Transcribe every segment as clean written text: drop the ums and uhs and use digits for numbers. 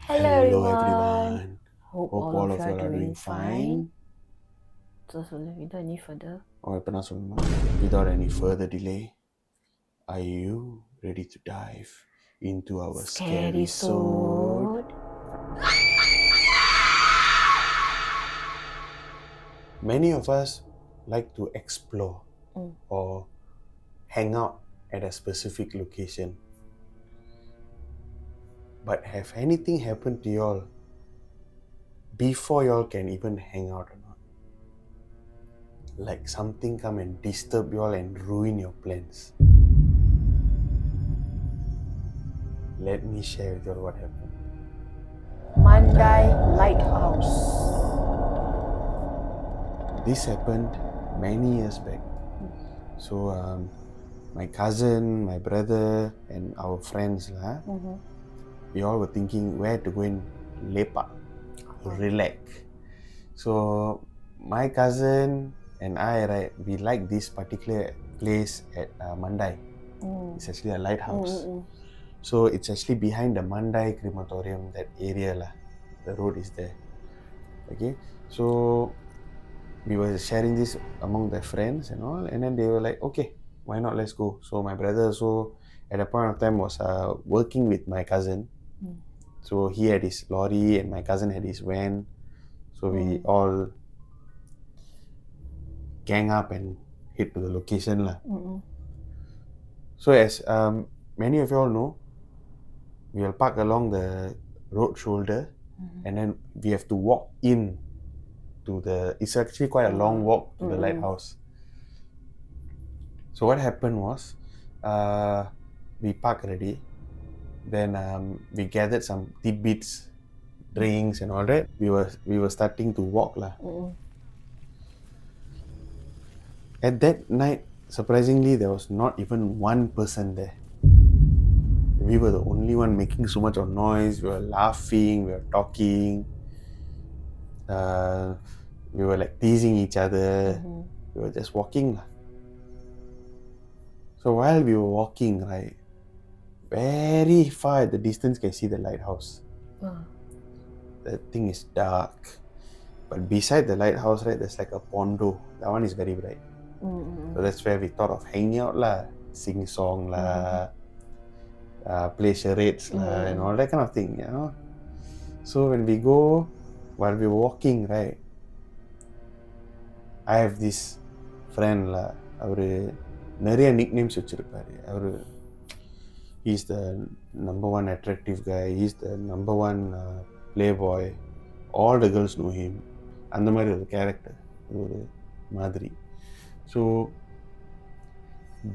Hello everyone. Hope Hope all all of of you you are are doing doing fine. fine. Without any further. Without any further delay, are you ready to dive into our scary sword? Sword. Many of us like to explore Mm. or hang out at a specific location. But have anything happened to y'all before y'all can even hang out or not? Like something come and disturb y'all and ruin your plans. Let me share with y'all what happened. Mandai Lighthouse. This happened many years back. So my cousin, my brother, and our friends we all were thinking where to go and lepak, relax. So my cousin and I, right, we like this particular place at Mandai. It's actually a lighthouse. So it's actually behind the Mandai crematorium, that area lah. The road is there. Okay, so we were sharing this among the friends and all, and then they were like, okay, why not, let's go. So my brother also at a point of time was working with my cousin. So he had his lorry and my cousin had his van. So we all gang up and hit to the location lah. So as many of you all know, we will park along the road shoulder, and then we have to walk in to it's actually quite a long walk to the lighthouse. So what happened was, we parked already. Then we gathered some tidbits, drinks and all that. We were starting to walk lah. At that night, surprisingly, there was not even one person there. We were the only one making so much of noise. We were laughing, we were talking. We were like teasing each other. We were just walking lah. So while we were walking, right, very far at the distance can see the lighthouse. The thing is dark, but beside the lighthouse, right, there's like a pondo. That one is very bright. So that's where we thought of hanging out lah, sing song lah, play charades lah, and all that kind of thing, you know. So when we go, while we were walking, right, I have this friend lah. அவரு நிறைய nicknames வச்சிருப்பாரு. He's the number one attractive guy. He's the number one playboy. All the girls know him. அந்த மாதிரி ஒரு character, ஒரு மாதிரி. So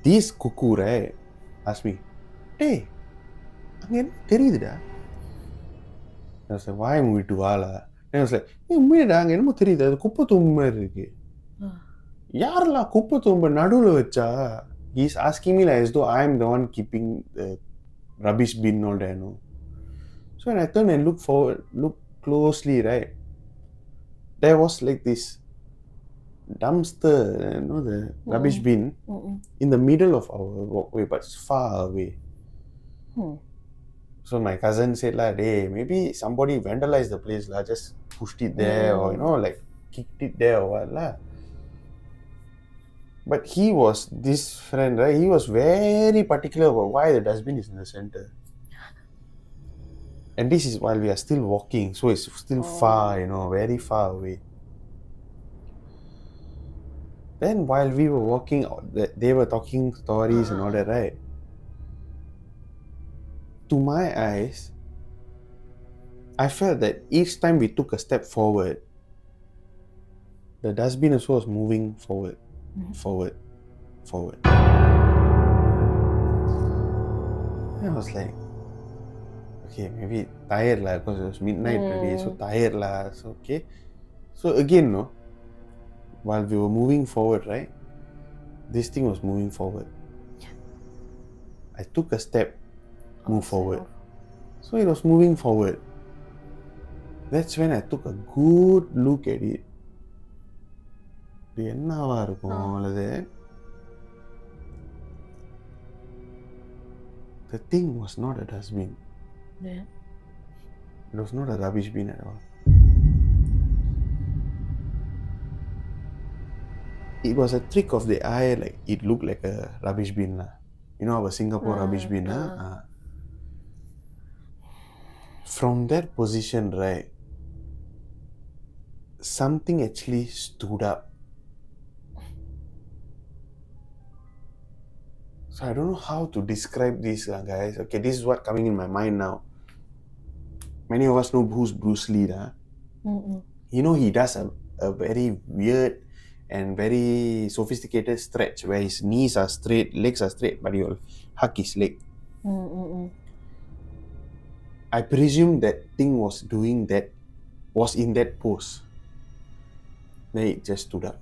this cuckoo, right, asked me, "Hey, அங்க என்ன தெரியுதுடா?" I was like, "Why மூடிட்டு வாளா?" And I was like, "உண்மையடா, அங்க என்னமோ தெரியுது, அது குப்பை தூம்பு மாதிரி இருக்கு." யாரெல்லாம் குப்பை தூம்பை நடுவில் வச்சா? He's asking me like as though I'm the one keeping the rubbish bin all there, no? So when I turn and look closely, right, there was like this dumpster, you know, the rubbish bin in the middle of our walkway, but far away. So my cousin said lah, "Hey, maybe somebody vandalized the place lah, just pushed it there or, you know, like kicked it there or what lah." But this friend, right, he was very particular about why the dustbin is in the center. And this is while we are still walking, so it's still far, you know, very far away. Then while we were walking, they were talking stories and all that, right? To my eyes, I felt that each time we took a step forward, the dustbin also was moving forward. And I was like, okay, maybe tired lah, because it was midnight already, so tired lah, so okay. So again, no, while we were moving forward, right, this thing was moving forward. I took a step, move forward. So it was moving forward. That's when I took a good look at it. இது என்னவா இருக்கும் அல்லது? The thing was not a dustbin. It was not a rubbish bin at all. It was a trick of the eye, like it looked like a rubbish bin. You know our Singapore rubbish bin. From that position, right, something actually stood up. So I don't know how to describe this, guys. Okay, this is what coming in my mind now. Many of us know who's Bruce Lee. You know, he does a very weird and very sophisticated stretch where his knees are straight, legs are straight, but he'll hug his leg. I presume that thing was in that pose. Then it just stood up.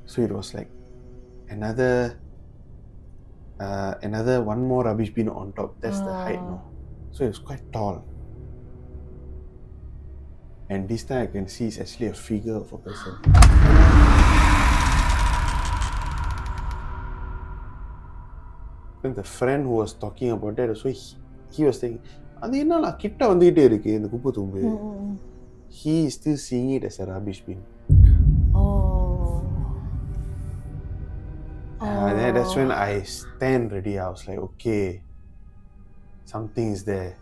So it was like another one more rubbish bin on top. That's the height, no? So it was quite tall. And this time I can see it's actually a figure of a person. Then the friend who was talking about that, so he was saying, he is still seeing it as a rubbish bin. That's when I stand ready. I was like, okay, something is there.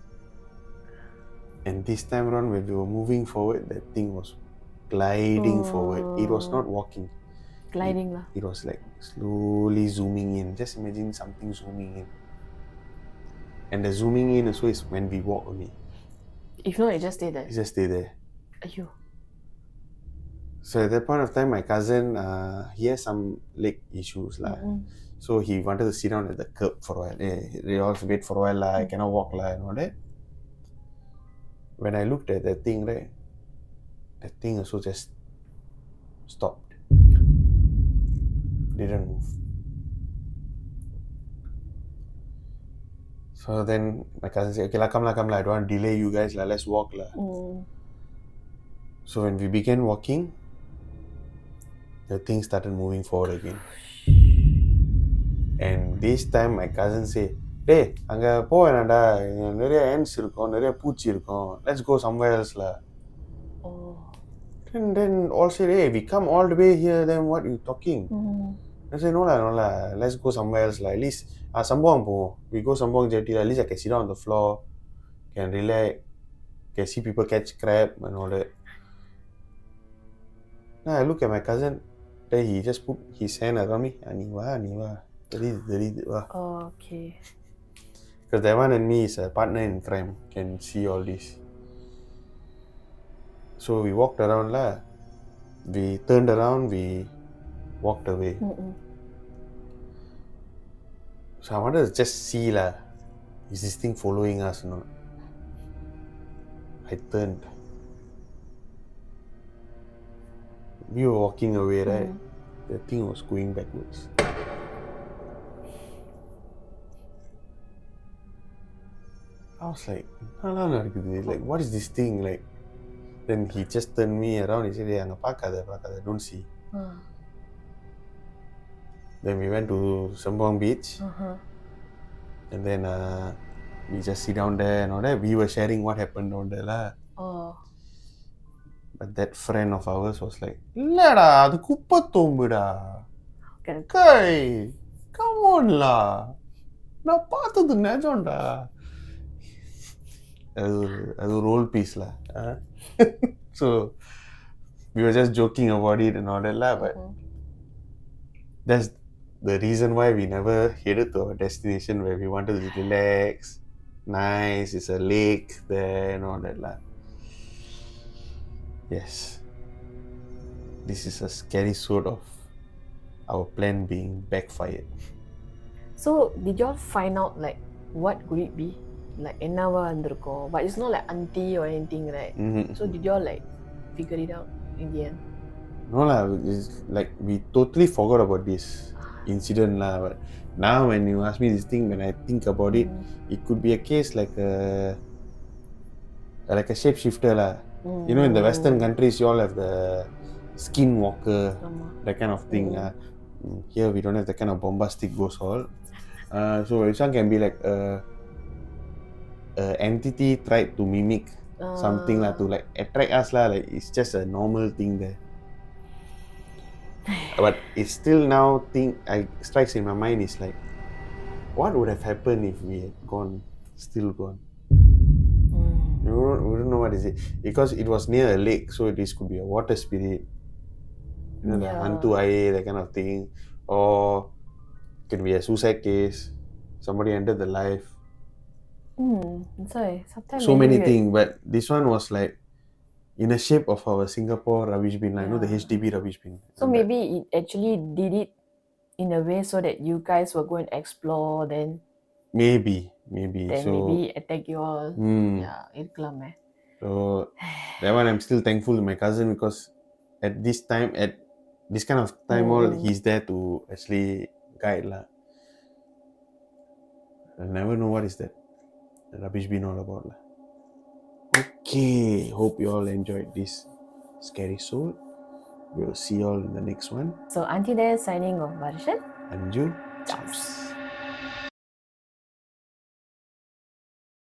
And this time around, when we were moving forward, that thing was gliding forward. It was not walking. Gliding. It was like slowly zooming in. Just imagine something zooming in. And the zooming in also is when we walk only. If not, it just stay there. It just stay there. Aiyo. So at that point of time, my cousin, he has some leg issues. So he wanted to sit down at the curb for a while. They also wait for a while. I cannot walk and all that. When I looked at that thing, right, that thing also just stopped. Didn't move. So then my cousin said, okay, come, I don't want to delay you guys, let's walk. So when we began walking, the thing started moving forward again. And this time my cousin said, hey, anga po enada, neriya ants irukom, neriya poochi irukom, let's go somewhere else . Then all said, hey, we come all the way here, then what are you talking? I said, no lah, let's go somewhere else . At least, Sambong po, we go Sambong jetty, at least I can sit down on the floor, can relax, can see people catch crab and all that. Now I look at my cousin, then he just put his hand around me, ni va. Okay. Because that one and me is a partner in crime, can see all this. So we walked around we turned around, we walked away. So I wanted to just see is this thing following us or not? I turned. We were walking away, right? The thing was going backwards. I was like, what is this thing? Then he just turned me around. He said, hey, don't see. Then we went to Sembawang Beach. And then we just sit down there and all that. We were sharing what happened down there . But that friend of ours was like, இல்லடா அது குப்பை தோம்புடா. Come on நான் பார்த்தது நிஜம்டா. அது role piece . So we were just joking about it and all that . But that's the reason why we never headed to our destination where we wanted to relax. Nice, it's a lake there and all that . Yes. This is a scary sort of our plan being backfired. So did y'all find out what could it be? என்னவா இருந்திருக்கும்? But it's not like auntie or anything, right? So did y'all figure it out in the end? No it's we totally forgot about this incident . But now when you ask me this thing, when I think about it, it could be a case like a shapeshifter . You know, in the Western countries, you all have the skinwalker, that kind of thing . Here we don't have that kind of bombastic ghost all. So this one can be entity tried to mimic something lah to like attract us lah. Like it's just a normal thing there. But it's still now strikes in my mind is like, what would have happened if we had still gone? We don't know what is it because it was near a lake, so this could be a water spirit, the hantu air, that kind of thing, or it can be a suicide case. Somebody ended the life. That's why sometimes So many things, but this one was like in the shape of our Singapore rubbish bin, like the HDB rubbish bin. So maybe it actually did it in a way so that you guys will go and explore, then maybe. then So maybe attack you all. இருக்கலாம். So that one I'm still thankful to my cousin because at this kind of time all he's there to actually guide lah. I never know what is that rubbish bin all about lah. Okay, hope you all enjoyed this scary soul. We'll see you all in the next one. So until then, signing off, Varshan. Anju. Chops.